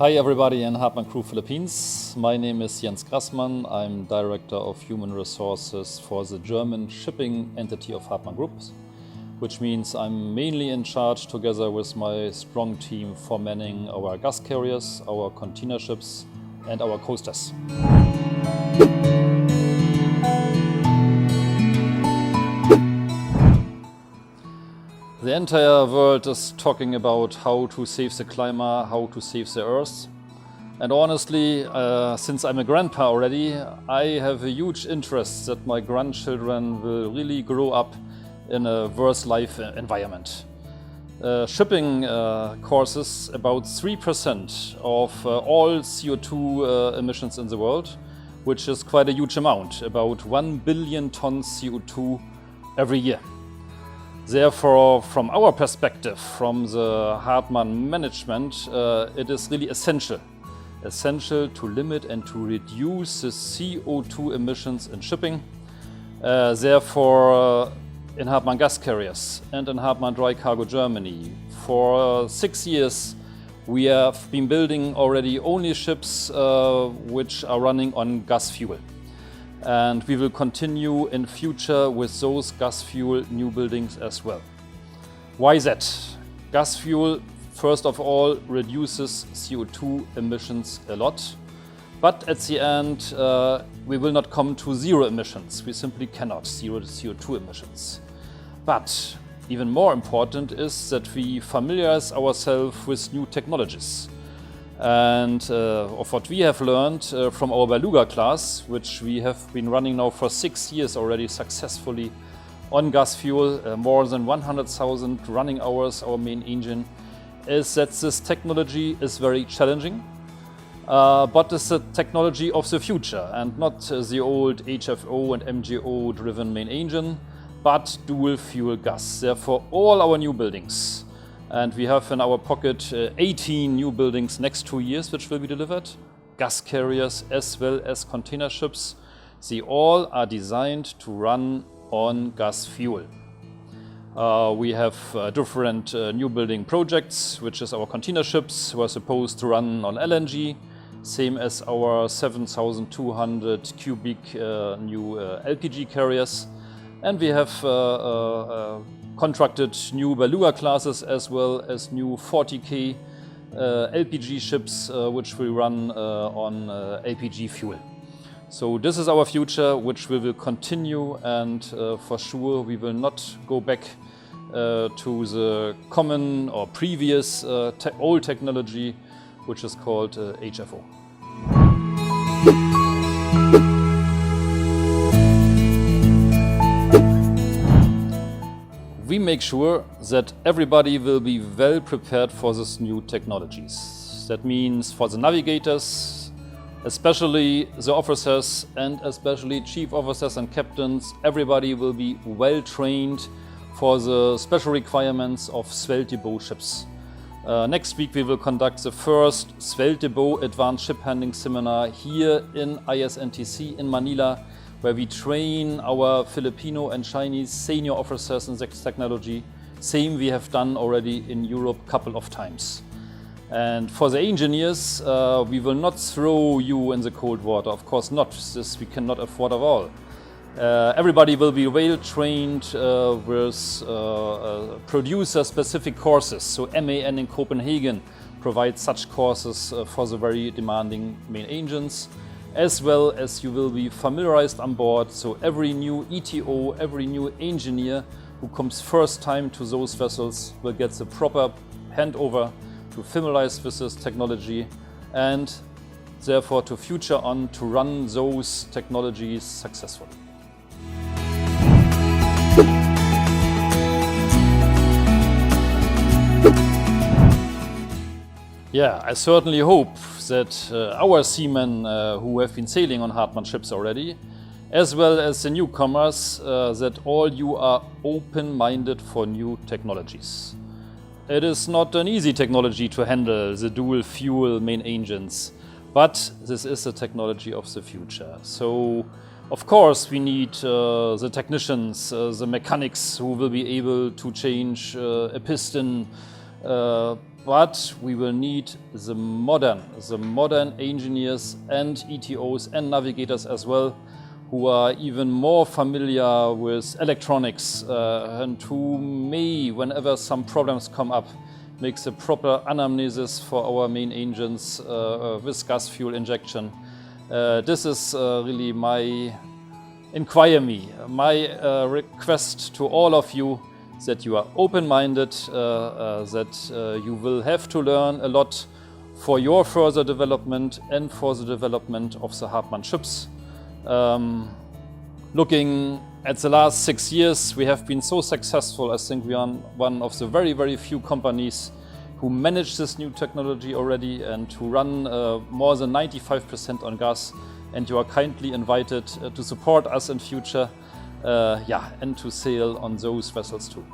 Hi everybody in Hartmann Crew Philippines. My name is Grassmann. I'm Director of Human Resources for the German shipping entity of Hartmann Group, which means I'm mainly in charge together with my strong team for manning our gas carriers, our container ships and our coasters. The entire world is talking about how to save the climate, how to save the earth. And honestly, since I'm a grandpa already, I have a huge interest that my grandchildren will really grow up in a worse life environment. Shipping causes about 3% of all CO2 emissions in the world, which is quite a huge amount, about 1 billion tons CO2 every year. Therefore, from our perspective, from the Hartmann management, it is really essential to limit and to reduce the CO2 emissions in shipping. Therefore, in Hartmann Gas Carriers and in Hartmann Dry Cargo Germany, for 6 years we have been building already only ships which are running on gas fuel. And we will continue in future with those gas fuel new buildings as well. Why is that? Gas fuel, first of all, reduces CO2 emissions a lot. But at the end, we will not come to zero emissions. We simply cannot zero CO2 emissions. But even more important is that we familiarize ourselves with new technologies. And of what we have learned from our Beluga class, which we have been running now for 6 years already successfully on gas fuel, more than 100,000 running hours, our main engine, is that this technology is very challenging, but it's the technology of the future and not the old HFO and MGO driven main engine, but dual fuel gas. Therefore, all our new buildings, and we have in our pocket 18 new buildings next 2 years which will be delivered, gas carriers as well as container ships. They all are designed to run on gas fuel. We have different new building projects, which is our container ships who are supposed to run on LNG, same as our 7,200 cubic new LPG carriers. And we have contracted new Beluga classes as well as new 40K LPG ships which will run on LPG fuel. So this is our future which we will continue, and for sure we will not go back to the common or previous old technology which is called HFO. We make sure that everybody will be well prepared for these new technologies. That means for the navigators, especially the officers and especially chief officers and captains, everybody will be well trained for the special requirements of Svelte ships. Next week we will conduct the first Svelte Advanced Ship Handling Seminar here in ISNTC in Manila, where we train our Filipino and Chinese senior officers in this technology. Same we have done already in Europe a couple of times. And for the engineers, we will not throw you in the cold water. Of course not. This we cannot afford at all. Everybody will be well trained with producer-specific courses. So MAN in Copenhagen provides such courses for the very demanding main engines, as well as you will be familiarized on board. So every new ETO, every new engineer who comes first time to those vessels will get the proper handover to familiarize with this technology and therefore to future on to run those technologies successfully. Yeah, I certainly hope that our seamen who have been sailing on Hartmann ships already, as well as the newcomers, that all you are open-minded for new technologies. It is not an easy technology to handle the dual fuel main engines, but this is the technology of the future. So, of course, we need the technicians, the mechanics who will be able to change a piston, but we will need the modern engineers and ETOs and navigators as well, who are even more familiar with electronics and who may, whenever some problems come up, makes a proper anamnesis for our main engines with gas fuel injection. This is really my request to all of you, that you are open-minded, that you will have to learn a lot for your further development and for the development of the Hartmann ships. Looking at the last 6 years, we have been so successful. I think we are one of the very, very few companies who manage this new technology already and who run more than 95% on gas. And you are kindly invited to support us in future, and to sail on those vessels too.